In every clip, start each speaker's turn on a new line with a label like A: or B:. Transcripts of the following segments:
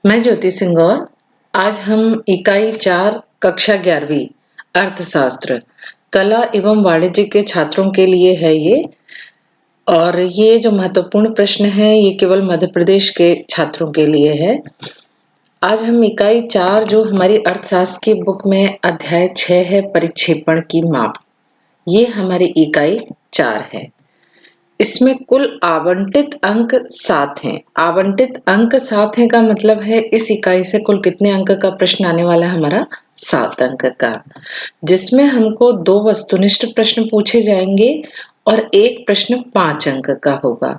A: मैं ज्योति सिंह गौर। आज हम इकाई 4 कक्षा 11वीं अर्थशास्त्र कला एवं वाणिज्य के छात्रों के लिए है ये। और ये जो महत्वपूर्ण प्रश्न है ये केवल मध्य प्रदेश के छात्रों के लिए है। आज हम इकाई 4 जो हमारी अर्थशास्त्र की बुक में अध्याय 6 है, परिक्षेपण की माप, ये हमारी इकाई 4 है। इसमें कुल आवंटित अंक 7 हैं। आवंटित अंक 7 हैं का मतलब है इस इकाई से कुल कितने अंक का प्रश्न आने वाला है हमारा? 7 अंक का, जिसमें हमको 2 वस्तुनिष्ठ प्रश्न पूछे जाएंगे और एक प्रश्न 5 अंक का होगा।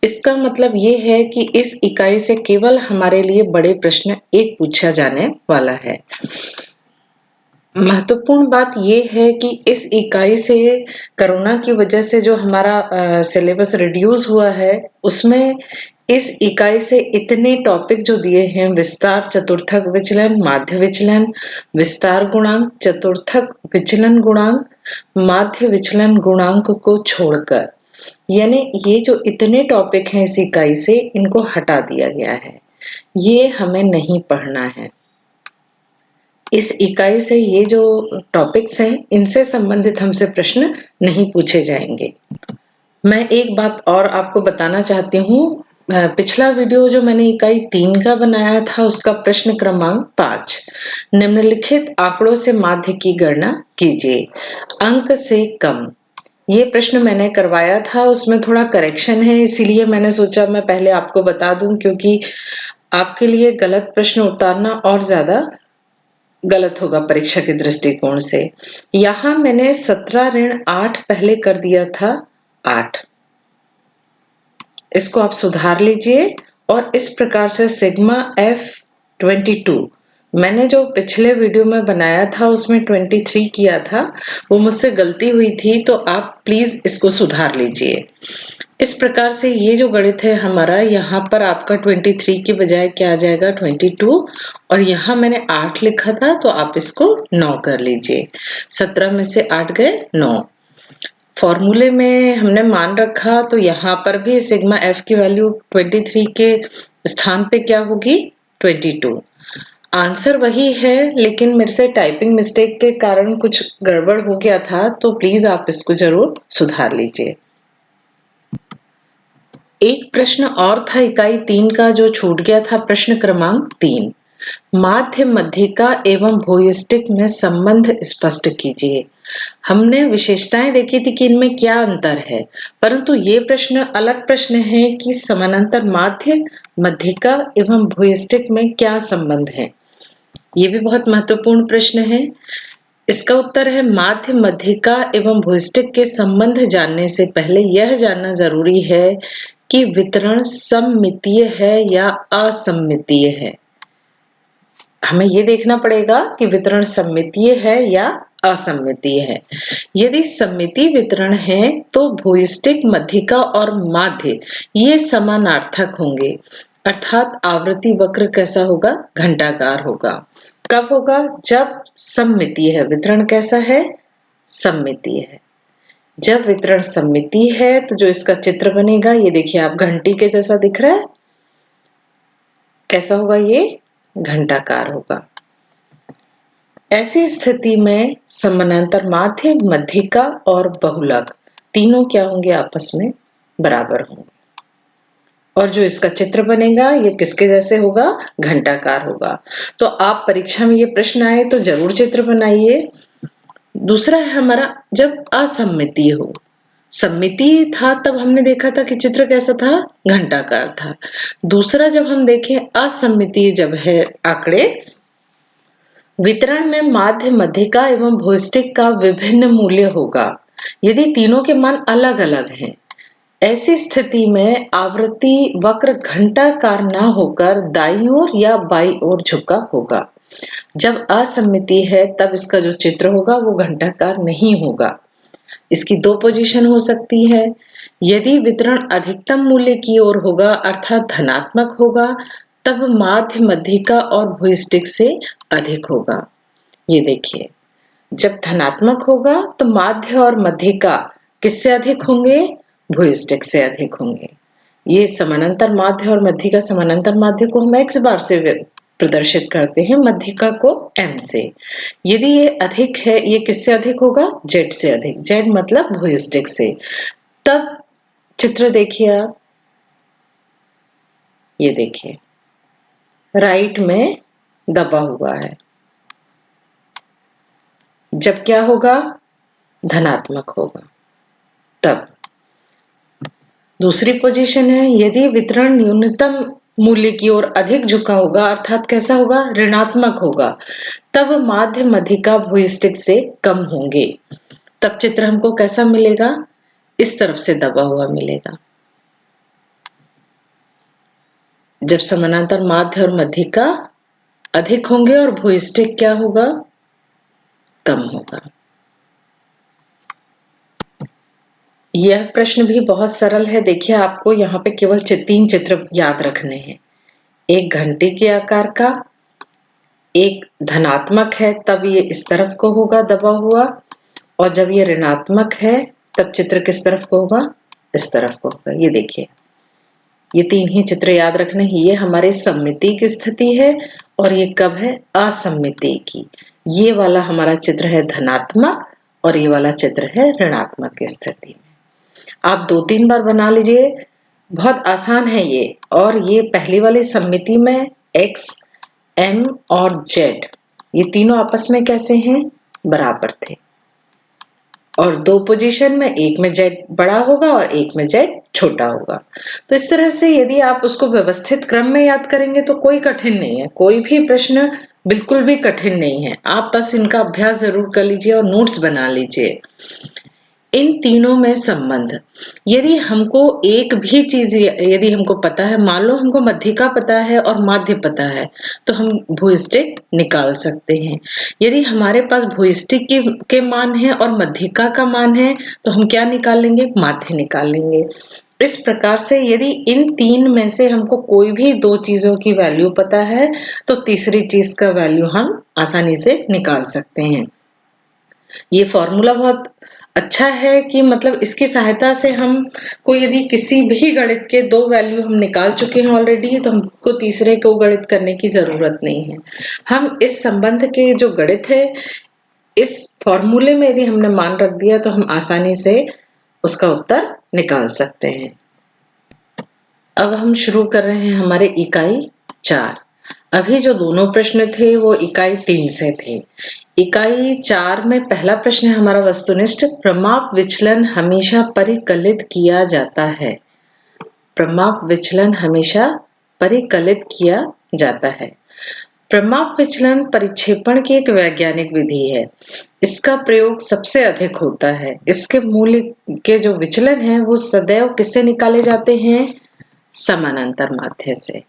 A: इसका मतलब ये है कि इस इकाई से केवल हमारे लिए बड़े प्रश्न एक पूछा जाने वाला है। महत्वपूर्ण बात ये है कि इस इकाई से कोरोना की वजह से जो हमारा सिलेबस रिड्यूस हुआ है, उसमें इस इकाई से इतने टॉपिक जो दिए हैं, विस्तार, चतुर्थक विचलन, माध्य विचलन, विस्तार गुणांक, चतुर्थक विचलन गुणांक, माध्य विचलन गुणांक को छोड़कर, यानी ये जो इतने टॉपिक हैं इस इकाई से, इनको हटा दिया गया है। ये हमें नहीं पढ़ना है। इस इकाई से ये जो टॉपिक्स हैं इनसे संबंधित हमसे प्रश्न नहीं पूछे जाएंगे। मैं एक बात और आपको बताना चाहती हूँ। पिछला वीडियो जो मैंने इकाई 3 का बनाया था उसका प्रश्न क्रमांक 5, निम्नलिखित आंकड़ों से माध्य की गणना कीजिए, अंक से कम, ये प्रश्न मैंने करवाया था। उसमें थोड़ा करेक्शन है, इसीलिए मैंने सोचा मैं पहले आपको बता दूं, क्योंकि आपके लिए गलत प्रश्न उतारना और ज्यादा गलत होगा परीक्षा के दृष्टिकोण से। यहां मैंने 17 ऋण 8 पहले कर दिया था 8, इसको आप सुधार लीजिए। और इस प्रकार से सिग्मा F22 मैंने जो पिछले वीडियो में बनाया था उसमें 23 किया था, वो मुझसे गलती हुई थी, तो आप प्लीज इसको सुधार लीजिए। इस प्रकार से ये जो गणित है हमारा, यहाँ पर आपका 23 की बजाय क्या आ जाएगा 22, और यहाँ मैंने 8 लिखा था तो आप इसको 9 कर लीजिए। 17 में से 8 गए 9। फॉर्मूले में हमने मान रखा तो यहाँ पर भी सिग्मा एफ की वैल्यू 23 के स्थान पे क्या होगी 22। आंसर वही है, लेकिन मेरे से टाइपिंग मिस्टेक के कारण कुछ गड़बड़ हो गया था, तो प्लीज आप इसको जरूर सुधार लीजिए। एक प्रश्न और था इकाई 3 का जो छूट गया था, प्रश्न क्रमांक 3, माध्य मध्यिका एवं भूयिष्टिक में संबंध स्पष्ट कीजिए। हमने विशेषताएं देखी थी कि इनमें क्या अंतर है, परंतु ये प्रश्न अलग प्रश्न है कि समानांतर माध्य, मध्यिका एवं भूयिष्टिक में क्या संबंध है। ये भी बहुत महत्वपूर्ण प्रश्न है। इसका उत्तर है माध्य, मध्यिका एवं भूयिष्टिक के संबंध जानने से पहले यह जानना जरूरी है कि वितरण सममितीय है या असममितीय है। हमें ये देखना पड़ेगा कि वितरण सममितीय है या असममितीय है। यदि सममितीय वितरण है तो भूयिष्टिक, मध्यिका और माध्य ये समानार्थक होंगे, अर्थात आवृत्ति वक्र कैसा होगा, घंटाकार होगा। कब होगा? जब सममितीय है। वितरण कैसा है? सममितीय है। जब वितरण सममितीय है तो जो इसका चित्र बनेगा, ये देखिए आप, घंटी के जैसा दिख रहा है। कैसा होगा? ये घंटाकार होगा। ऐसी स्थिति में समानांतर माध्य, मध्यिका और बहुलक तीनों क्या होंगे? आपस में बराबर होंगे। और जो इसका चित्र बनेगा ये किसके जैसे होगा? घंटाकार होगा। तो आप परीक्षा में ये प्रश्न आए तो जरूर चित्र बनाइए। दूसरा है हमारा जब असममितीय हो। सममितीय था तब हमने देखा था कि चित्र कैसा था? घंटाकार था। दूसरा जब हम देखें असममितीय जब है आंकड़े, वितरण में माध्य, मध्यिका एवं भूयिष्टिक का विभिन्न मूल्य होगा यदि तीनों के मान अलग अलग हैं। ऐसी स्थिति में आवृत्ति वक्र घंटाकार न होकर दाईं ओर या बाईं ओर झुका होगा। जब असममिति है तब इसका जो चित्र होगा वो घंटाकार नहीं होगा। इसकी 2 पोजीशन हो सकती है। यदि वितरण अधिकतम मूल्य की ओर होगा अर्थात धनात्मक होगा, तब माध्य, मध्यिका और भूयिष्टिक से अधिक होगा। ये देखिए, जब धनात्मक होगा तो माध्य और मध्यिका किससे अधिक होंगे? भूयिष्टिक से अधिक होंगे। ये समानांतर माध्य और मध्यिका समानांतर माध्य को हम x बार से प्रदर्शित करते हैं, मध्यिका को m से। यदि ये अधिक है, ये किससे अधिक होगा? z से अधिक। z मतलब भूयिष्ठिक से। तब चित्र देखिए आप, ये देखिए राइट में दबा हुआ है। जब क्या होगा? धनात्मक होगा। तब दूसरी पोजीशन है, यदि वितरण न्यूनतम मूल्य की ओर अधिक झुका होगा, अर्थात कैसा होगा? ऋणात्मक होगा, तब माध्य मध्यिका भूयिष्ठिक से कम होंगे। तब चित्र हमको कैसा मिलेगा? इस तरफ से दबा हुआ मिलेगा। जब समानांतर माध्य और मध्यिका अधिक होंगे और भूयिष्ठिक क्या होगा? कम होगा। यह प्रश्न भी बहुत सरल है। देखिए, आपको यहाँ पे केवल 3 चित्र याद रखने हैं। एक घंटी के आकार का, एक धनात्मक है तब ये इस तरफ को होगा दबा हुआ, और जब ये ऋणात्मक है तब चित्र किस तरफ को होगा? इस तरफ को होगा। ये देखिए, ये 3 ही चित्र याद रखने हैं। ये हमारे सममिति की स्थिति है और ये कब है? असममिति की। ये वाला हमारा चित्र है धनात्मक और ये वाला चित्र है ऋणात्मक की स्थिति में। आप 2-3 बार बना लीजिए, बहुत आसान है ये। और ये पहली वाली सममिति में x, m और z ये तीनों आपस में कैसे हैं? बराबर थे। और 2 पोजीशन में, एक में z बड़ा होगा और एक में z छोटा होगा। तो इस तरह से यदि आप उसको व्यवस्थित क्रम में याद करेंगे तो कोई कठिन नहीं है। कोई भी प्रश्न बिल्कुल भी कठिन नहीं है। आप बस इनका अभ्यास जरूर कर लीजिए और नोट्स बना लीजिए। इन तीनों में संबंध, यदि हमको एक भी चीज यदि हमको पता है, मान लो हमको मध्यिका पता है और माध्य पता है, तो हम भूयिष्ठिक निकाल सकते हैं। यदि हमारे पास भूयिष्ठिक के मान है और मध्यिका का मान है तो हम क्या निकाल लेंगे? माध्य निकाल लेंगे। इस प्रकार से यदि इन 3 में से हमको कोई भी 2 चीजों की वैल्यू पता है तो तीसरी चीज का वैल्यू हम आसानी से निकाल सकते हैं। ये फॉर्मूला बहुत अच्छा है कि मतलब इसकी सहायता से हम कोई यदि किसी भी गणित के 2 वैल्यू हम निकाल चुके हैं ऑलरेडी, तो हमको तीसरे को गणित करने की जरूरत नहीं है। हम इस संबंध के जो गणित है, इस फॉर्मूले में यदि हमने मान रख दिया तो हम आसानी से उसका उत्तर निकाल सकते हैं। अब हम शुरू कर रहे हैं हमारे इकाई 4। अभी जो दोनों प्रश्न थे वो इकाई 3 से थे। इकाई 4 में पहला प्रश्न है हमारा वस्तुनिष्ठ, प्रमाप विचलन हमेशा परिकलित किया जाता है। प्रमाप विचलन हमेशा परिकलित किया जाता है। प्रमाप विचलन परिक्षेपण की एक वैज्ञानिक विधि है। इसका प्रयोग सबसे अधिक होता है। इसके मूल्य के जो विचलन है वो सदैव किससे निकाले जाते हैं? समानांतर माध्य से।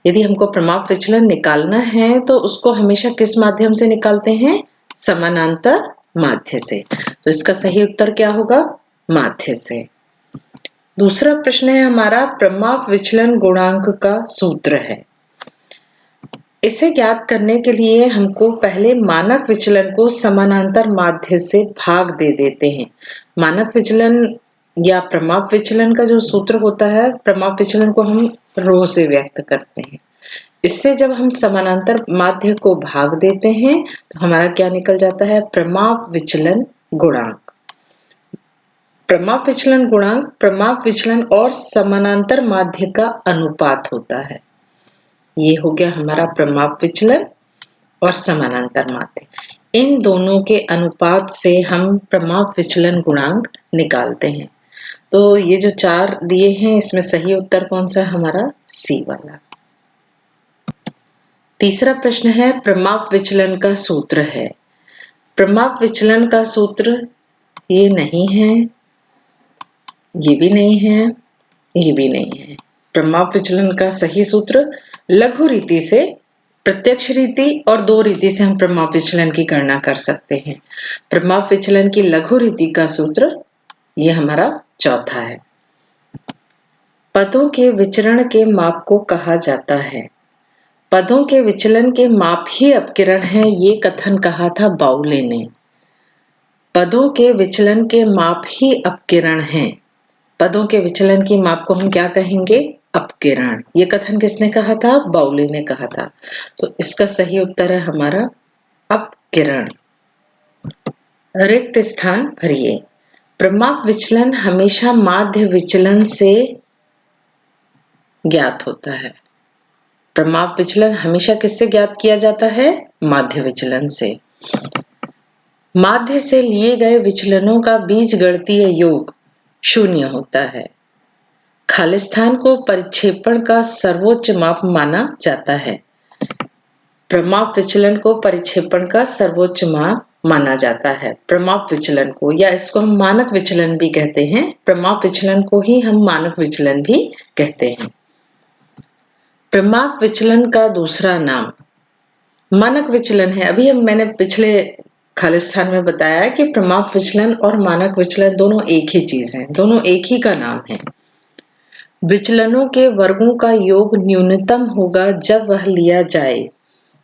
A: यदि हमको प्रमाप विचलन निकालना है तो उसको हमेशा किस माध्यम से निकालते हैं? समानांतर माध्य से। तो इसका सही उत्तर क्या होगा? माध्य से। दूसरा प्रश्न है हमारा, प्रमाप विचलन गुणांक का सूत्र है। इसे ज्ञात करने के लिए हमको पहले मानक विचलन को समानांतर माध्य से भाग दे देते हैं। मानक विचलन या प्रमाप विचलन का जो सूत्र होता है, प्रमाप विचलन को हम रो से व्यक्त करते हैं। इससे जब हम समानांतर माध्य को भाग देते हैं तो हमारा क्या निकल जाता है? प्रमाप विचलन गुणांक। प्रमाप विचलन गुणांक प्रमाप विचलन और समानांतर माध्य का अनुपात होता है। ये हो गया हमारा प्रमाप विचलन और समानांतर माध्य। इन दोनों के अनुपात से हम प्रमाप विचलन गुणांक निकालते हैं। तो ये जो 4 दिए हैं इसमें सही उत्तर कौन सा है? हमारा सी वाला। तीसरा प्रश्न है, प्रमाप विचलन का सूत्र है। प्रमाप विचलन का सूत्र ये नहीं है, ये भी नहीं है, ये भी नहीं है। प्रमाप विचलन का सही सूत्र लघु रीति से, प्रत्यक्ष रीति और 2 रीति से हम प्रमाप विचलन की गणना कर सकते हैं। प्रमाप विचलन की लघु रीति का सूत्र ये हमारा चौथा है। पदों के विचरण के माप को कहा जाता है। पदों के विचलन के माप ही अपकिरण है, ये कथन कहा था बाउले ने। पदों के विचलन के माप ही अपकिरण है। पदों के विचलन की माप को हम क्या कहेंगे? अपकिरण। ये कथन किसने कहा था? बाउली ने कहा था। तो इसका सही उत्तर है हमारा अपकिरण। रिक्त स्थान भरिए। प्रमाप विचलन हमेशा माध्य विचलन से ज्ञात होता है। प्रमाप विचलन हमेशा किससे ज्ञात किया जाता है? माध्य विचलन से। माध्य से लिए गए विचलनों का बीजगणितीय योग 0 होता है। खालिस्थान को परिक्षेपण का सर्वोच्च माप माना जाता है। प्रमाप विचलन को परिक्षेपण का सर्वोच्च माप माना जाता है। प्रमाप विचलन को, या इसको हम मानक विचलन भी कहते हैं। प्रमाप विचलन को ही हम मानक विचलन भी कहते हैं। प्रमाप विचलन का दूसरा नाम मानक विचलन है। अभी मैंने पिछले खालिस्थान में बताया कि प्रमाप विचलन और मानक विचलन दोनों एक ही चीज है, दोनों एक ही का नाम है। विचलनों के वर्गों का योग न्यूनतम होगा जब वह लिया जाए।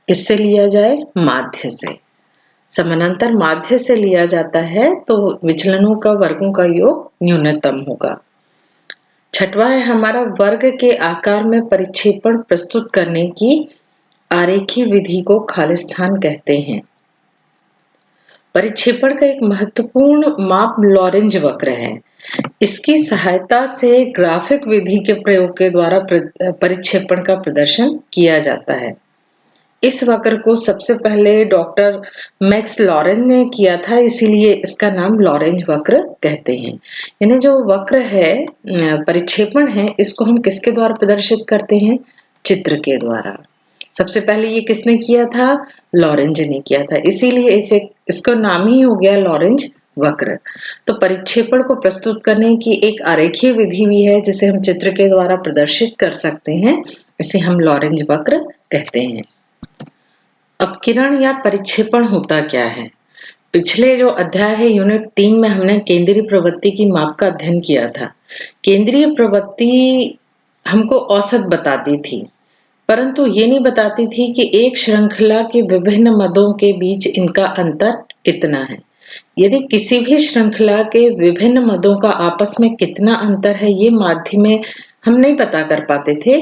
A: किससे लिया जाए? माध्य से। समानांतर माध्य से लिया जाता है तो विचलनों का वर्गों का योग न्यूनतम होगा। छठवां है हमारा वर्ग के आकार में परिक्षेपण प्रस्तुत करने की आरेखीय विधि को खालिस्थान कहते हैं। परिक्षेपण का एक महत्वपूर्ण माप लॉरेंज वक्र है। इसकी सहायता से ग्राफिक विधि के प्रयोग के द्वारा परिक्षेपण का प्रदर्शन किया जाता है। इस वक्र को सबसे पहले डॉक्टर मैक्स लॉरेंज ने किया था, इसीलिए इसका नाम लॉरेंज वक्र कहते हैं। यानी जो वक्र है, परिक्षेपण है, इसको हम किसके द्वारा प्रदर्शित करते हैं? चित्र के द्वारा। सबसे पहले ये किसने किया था? लॉरेंज ने किया था, इसीलिए इसका नाम ही हो गया लॉरेंज वक्र। तो परिक्षेपण को प्रस्तुत करने की एक आरेखीय विधि भी है जिसे हम चित्र के द्वारा प्रदर्शित कर सकते हैं, इसे हम लॉरेंज वक्र कहते हैं। अपकिरण या परिक्षेपण होता क्या है? पिछले जो अध्याय है यूनिट 3 में हमने केंद्रीय प्रवृत्ति की माप का अध्ययन किया था। केंद्रीय प्रवृत्ति हमको औसत बताती थी, परंतु ये नहीं बताती थी कि एक श्रृंखला के विभिन्न मदों के बीच इनका अंतर कितना है। यदि किसी भी श्रृंखला के विभिन्न मदों का आपस में कितना अंतर है, ये माध्य में हम नहीं पता कर पाते थे।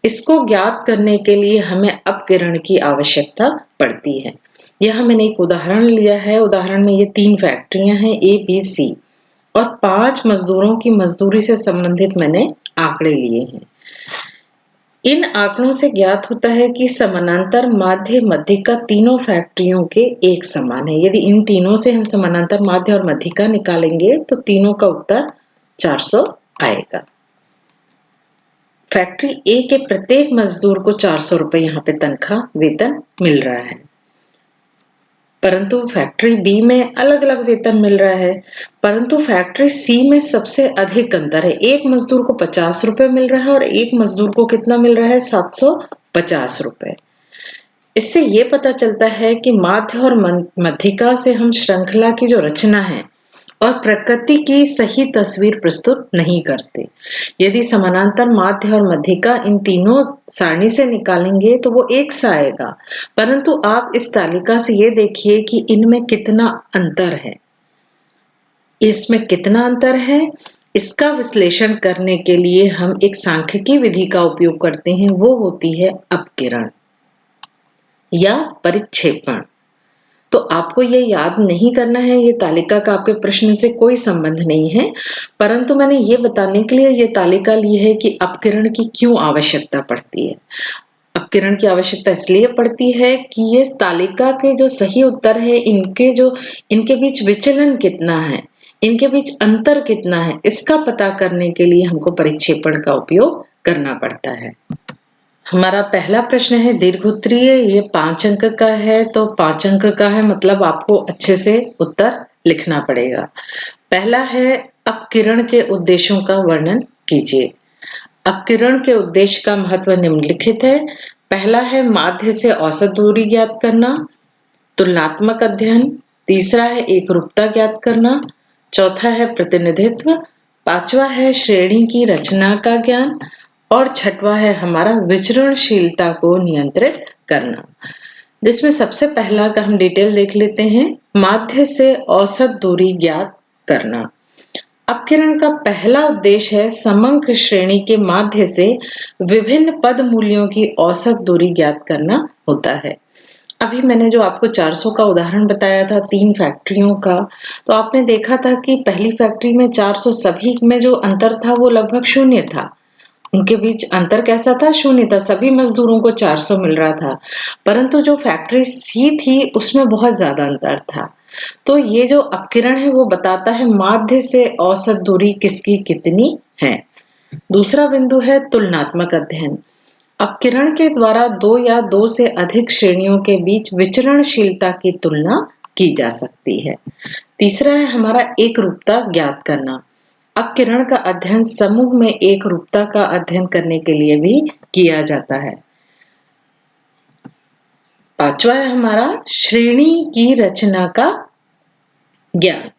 A: इसको ज्ञात करने के लिए हमें अपकिरण की आवश्यकता पड़ती है। यह मैंने एक उदाहरण लिया है। उदाहरण में ये 3 फैक्ट्रियां हैं, ए, बी, सी, और 5 मजदूरों की मजदूरी से संबंधित मैंने आंकड़े लिए हैं। इन आंकड़ों से ज्ञात होता है कि समानांतर माध्य मध्यिका तीनों फैक्ट्रियों के एक समान है। यदि इन तीनों से हम समानांतर माध्य और मध्यिका निकालेंगे तो तीनों का उत्तर 400 आएगा। फैक्ट्री ए के प्रत्येक मजदूर को 400 रुपए यहाँ पे तनख्वाह वेतन मिल रहा है, परंतु फैक्ट्री बी में अलग अलग वेतन मिल रहा है। परंतु फैक्ट्री सी में सबसे अधिक अंतर है। एक मजदूर को 50 रुपए मिल रहा है और एक मजदूर को कितना मिल रहा है? 750 रुपए। इससे ये पता चलता है कि माध्य और मध्यिका से हम श्रृंखला की जो रचना है और प्रकृति की सही तस्वीर प्रस्तुत नहीं करते। यदि समानांतर माध्य और मध्यिका इन तीनों सारणी से निकालेंगे तो वो एक सा आएगा, परंतु आप इस तालिका से ये देखिए कि इनमें कितना अंतर है। इसमें कितना अंतर है, इसका विश्लेषण करने के लिए हम एक सांख्यिकी विधि का उपयोग करते हैं, वो होती है अपकिरण या परिक्षेपण। तो आपको ये याद नहीं करना है, ये तालिका का आपके प्रश्न से कोई संबंध नहीं है, परंतु मैंने ये बताने के लिए ये तालिका ली है कि अपकिरण की क्यों आवश्यकता पड़ती है। अपकिरण की आवश्यकता इसलिए पड़ती है कि ये तालिका के जो सही उत्तर है, इनके बीच विचलन कितना है, इनके बीच अंतर कितना है, इसका पता करने के लिए हमको परिक्षेपण का उपयोग करना पड़ता है। हमारा पहला प्रश्न है दीर्घोत्तरीय, ये 5 अंक का है, तो 5 अंक का है मतलब आपको अच्छे से उत्तर लिखना पड़ेगा। पहला है अपकिरण के उद्देश्यों का वर्णन कीजिए। अपकिरण के उद्देश्य का महत्व निम्नलिखित है। पहला है माध्य से औसत दूरी ज्ञात करना, तुलनात्मक अध्ययन, तीसरा है एकरूपता ज्ञात करना, चौथा है प्रतिनिधित्व, पांचवा है श्रेणी की रचना का ज्ञान, और छठवां है हमारा विचरणशीलता को नियंत्रित करना। जिसमें सबसे पहला का हम डिटेल देख लेते हैं, माध्य से औसत दूरी ज्ञात करना। अपकिरण का पहला उद्देश्य है समंक श्रेणी के माध्य से विभिन्न पद मूल्यों की औसत दूरी ज्ञात करना होता है। अभी मैंने जो आपको 400 का उदाहरण बताया था 3 फैक्ट्रियों का, तो आपने देखा था कि पहली फैक्ट्री में 400 सभी में जो अंतर था वो लगभग शून्य था। उनके बीच अंतर कैसा था? शून्य था। सभी मजदूरों को 400 मिल रहा था। परंतु जो फैक्ट्री सी थी उसमें बहुत ज्यादा अंतर था। तो ये जो अपकिरण है वो बताता है माध्य से औसत दूरी किसकी कितनी है। दूसरा बिंदु है तुलनात्मक अध्ययन। अपकिरण के द्वारा 2 या 2 से अधिक श्रेणियों के बीच विचरणशीलता की तुलना की जा सकती है। तीसरा है हमारा एकरूपता ज्ञात करना। अपकिरण का अध्ययन समूह में एकरूपता का अध्ययन करने के लिए भी किया जाता है। पांचवा है हमारा श्रेणी की रचना का ज्ञान।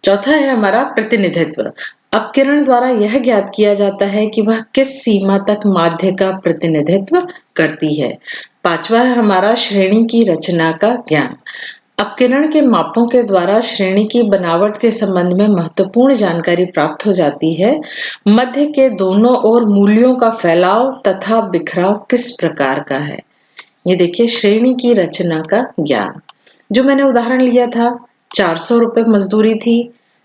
A: चौथा है हमारा प्रतिनिधित्व। अपकिरण द्वारा यह ज्ञात किया जाता है कि वह किस सीमा तक माध्य का प्रतिनिधित्व करती है। पांचवा है हमारा श्रेणी की रचना का ज्ञान। अपकिरण के मापों के द्वारा श्रेणी की बनावट के संबंध में महत्वपूर्ण जानकारी प्राप्त हो जाती है। मध्य के दोनों ओर मूल्यों का फैलाव तथा बिखराव किस प्रकार का है। ये देखिए श्रेणी की रचना का ज्ञान। जो मैंने उदाहरण लिया था 400 रुपए मजदूरी थी।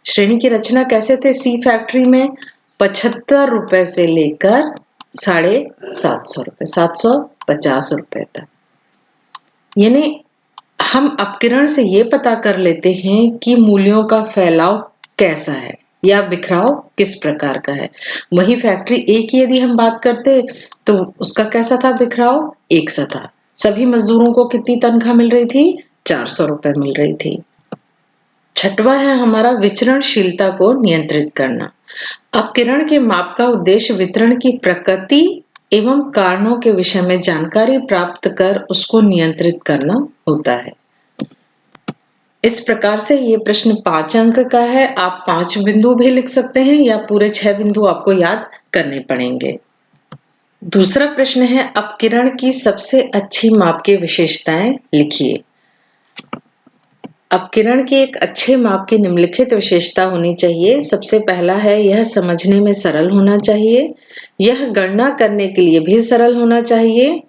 A: श्रेणी की रचना कैसे थे? सी फैक्ट्री में 75 रुपए से लेकर 750 रुपए, 750 रुपए तक। यानी हम अपकिरण से ये पता कर लेते हैं कि मूल्यों का फैलाव कैसा है या बिखराव किस प्रकार का है। वही फैक्ट्री ए की यदि हम बात करते तो उसका कैसा था बिखराव? एक सा था। सभी मजदूरों को कितनी तनख्वाह मिल रही थी? 400 रुपए मिल रही थी। छठवां है हमारा विचरणशीलता को नियंत्रित करना। अपकिरण के माप का उद्देश्य वितरण की प्रकृति एवं कारणों के विषय में जानकारी प्राप्त कर उसको नियंत्रित करना होता है। इस प्रकार से ये प्रश्न 5 अंक का है। आप 5 बिंदु भी लिख सकते हैं या पूरे 6 बिंदु आपको याद करने पड़ेंगे। दूसरा प्रश्न है अपकिरण की सबसे अच्छी माप की विशेषताएं लिखिए। अपकिरण की एक अच्छे माप की निम्नलिखित विशेषता होनी चाहिए। सबसे पहला है यह समझने में सरल होना चाहिए। यह गणना करने के लिए भी सरल होना चाहिए।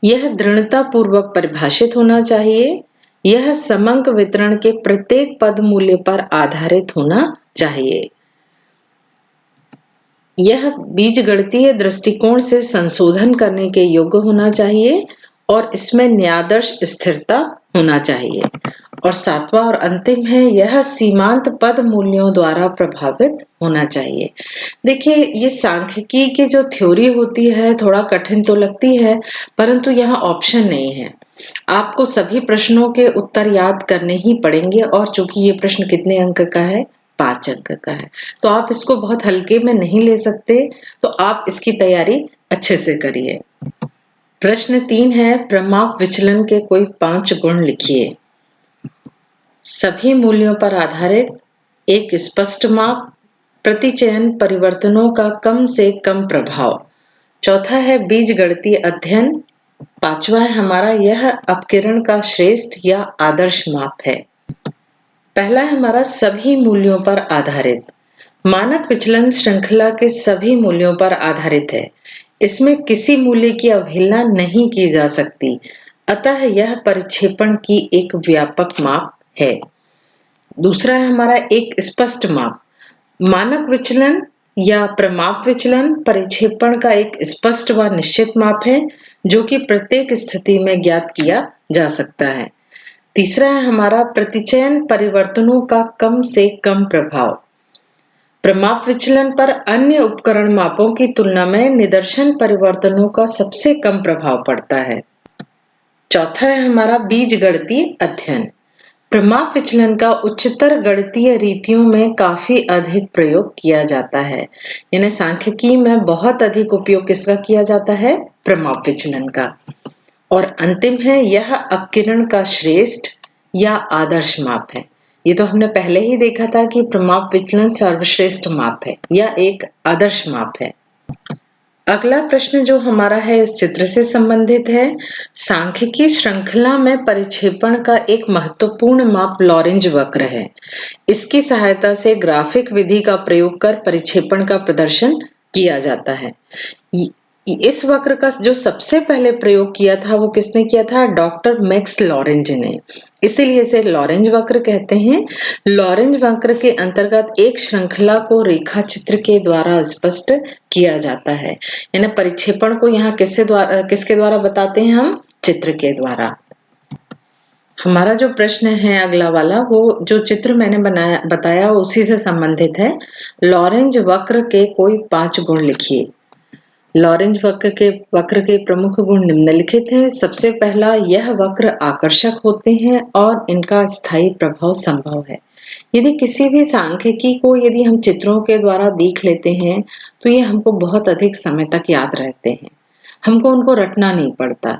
A: यह दृढ़ता पूर्वक परिभाषित होना चाहिए। यह समंक वितरण के प्रत्येक पद मूल्य पर आधारित होना चाहिए। यह बीजगणितीय दृष्टिकोण से संशोधन करने के योग्य होना चाहिए और इसमें न्यायादर्श स्थिरता होना चाहिए। और सातवां और अंतिम है यह सीमांत पद मूल्यों द्वारा प्रभावित होना चाहिए। देखिए ये सांख्यिकी की जो थ्योरी होती है थोड़ा कठिन तो लगती है, परंतु यहाँ ऑप्शन नहीं है। आपको सभी प्रश्नों के उत्तर याद करने ही पड़ेंगे और चूंकि ये प्रश्न कितने अंक का है? 5 अंक का है। तो आप इसको बहुत हल्के में नहीं ले सकते, तो आप इसकी तैयारी अच्छे से करिए। प्रश्न 3 है प्रमाप विचलन के कोई 5 गुण लिखिए। सभी मूल्यों पर आधारित, एक स्पष्ट माप, प्रतिचयन परिवर्तनों का कम से कम प्रभाव। चौथा है बीजगणितीय अध्ययन। पांचवा है हमारा यह अपकिरण का श्रेष्ठ या आदर्श माप है। पहला है हमारा सभी मूल्यों पर आधारित। मानक विचलन श्रृंखला के सभी मूल्यों पर आधारित है। इसमें किसी मूल्य की अवहेलना नहीं की जा सकती, अतः यह परिक्षेपण की एक व्यापक माप है। दूसरा है हमारा एक स्पष्ट माप। मानक विचलन या प्रमाप विचलन परिक्षेपण का एक स्पष्ट व निश्चित माप है जो कि प्रत्येक स्थिति में ज्ञात किया जा सकता है। तीसरा है हमारा प्रतिचयन परिवर्तनों का कम से कम प्रभाव। प्रमाप विचलन पर अन्य उपकरण मापों की तुलना में निदर्शन परिवर्तनों का सबसे कम प्रभाव पड़ता है। चौथा है हमारा बीजगणितीय अध्ययन। प्रमाप विचलन का उच्चतर गणितीय रीतियों में काफी अधिक प्रयोग किया जाता है। यानी सांख्यिकी में बहुत अधिक उपयोग किसका किया जाता है? प्रमाप विचलन का। और अंतिम है यह अपकिरण का श्रेष्ठ या आदर्श माप है। ये तो हमने पहले ही देखा था कि प्रमाप विचलन सर्वश्रेष्ठ माप है या एक आदर्श माप है। अगला प्रश्न जो हमारा है इस चित्र से संबंधित है। सांख्यिकी श्रृंखला में परिक्षेपण का एक महत्वपूर्ण माप लॉरेंज वक्र है। इसकी सहायता से ग्राफिक विधि का प्रयोग कर परिक्षेपण का प्रदर्शन किया जाता है। इस वक्र का जो सबसे पहले प्रयोग किया था वो किसने किया था? डॉक्टर मैक्स लॉरेंज ने। इसीलिए इसे लॉरेंज वक्र कहते हैं। लॉरेंज वक्र के अंतर्गत एक श्रृंखला को रेखा चित्र के द्वारा स्पष्ट किया जाता है। यानी परिक्षेपण को यहाँ किसके द्वारा बताते हैं हम? चित्र के द्वारा। हमारा जो प्रश्न है अगला वाला, वो जो चित्र मैंने बताया उसी से संबंधित है। लॉरेंज वक्र के कोई 5 गुण लिखिए। लॉरेंज वक्र के प्रमुख गुण निम्नलिखित हैं। सबसे पहला, यह वक्र आकर्षक होते हैं और इनका स्थायी प्रभाव संभव है। यदि किसी भी सांख्यिकी को यदि हम चित्रों के द्वारा देख लेते हैं तो ये हमको बहुत अधिक समय तक याद रहते हैं, हमको उनको रटना नहीं पड़ता।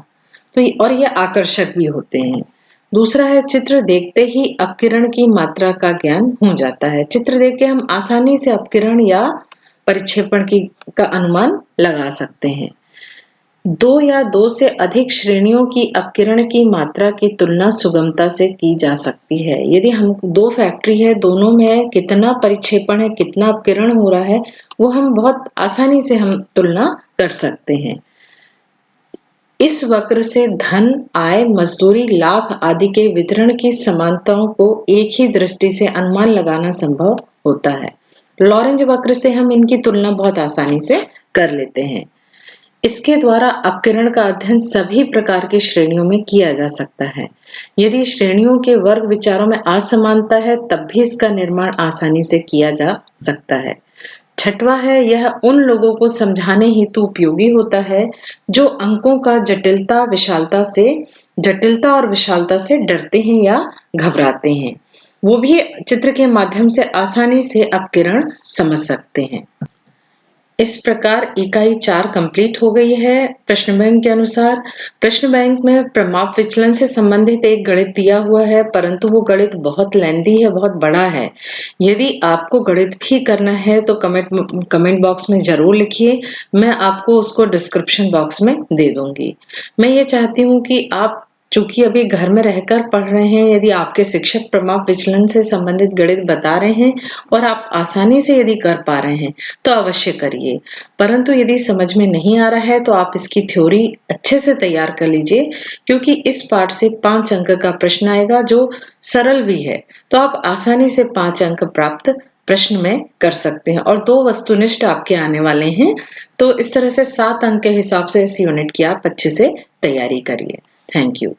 A: और ये आकर्षक भी होते हैं। दूसरा है, चित्र देखते ही अपकिरण की मात्रा का ज्ञान हो जाता है। चित्र देख के हम आसानी से अपकिरण या परिक्षेपण का अनुमान लगा सकते हैं। 2 या 2 से अधिक श्रेणियों की अपकिरण की मात्रा की तुलना सुगमता से की जा सकती है। यदि हम 2 फैक्ट्री है, दोनों में कितना परिक्षेपण है, कितना अपकिरण हो रहा है, वो हम बहुत आसानी से हम तुलना कर सकते हैं। इस वक्र से धन, आय, मजदूरी, लाभ आदि के वितरण की समानताओं को एक ही दृष्टि से अनुमान लगाना संभव होता है। लॉरेंज वक्र से हम इनकी तुलना बहुत आसानी से कर लेते हैं। इसके द्वारा अपकिरण का अध्ययन सभी प्रकार की श्रेणियों में किया जा सकता है। यदि श्रेणियों के वर्ग विचारों में असमानता है तब भी इसका निर्माण आसानी से किया जा सकता है। छठवां है, यह उन लोगों को समझाने हेतु उपयोगी होता है जो अंकों का जटिलता और विशालता से डरते हैं या घबराते हैं। वो भी चित्र के माध्यम से आसानी से अपकिरण समझ सकते हैं। इस प्रकार इकाई 4 कंप्लीट हो गई है। प्रश्न बैंक के अनुसार प्रश्न बैंक में प्रमाप विचलन से संबंधित एक गणित दिया हुआ है, परंतु वो गणित बहुत लेंथी है, बहुत बड़ा है। यदि आपको गणित भी करना है तो कमेंट बॉक्स में जरूर लिखिए, मैं आपको उसको डिस्क्रिप्शन बॉक्स में दे दूंगी। मैं ये चाहती हूँ कि आप चूंकि अभी घर में रहकर पढ़ रहे हैं, यदि आपके शिक्षक प्रमाप विचलन से संबंधित गणित बता रहे हैं और आप आसानी से यदि कर पा रहे हैं तो अवश्य करिए। परंतु यदि समझ में नहीं आ रहा है तो आप इसकी थ्योरी अच्छे से तैयार कर लीजिए, क्योंकि इस पार्ट से 5 अंक का प्रश्न आएगा जो सरल भी है, तो आप आसानी से 5 अंक प्राप्त प्रश्न में कर सकते हैं और 2 वस्तुनिष्ठ आपके आने वाले हैं। तो इस तरह से 7 अंक के हिसाब से इस यूनिट की आप अच्छे से तैयारी करिए। Thank you.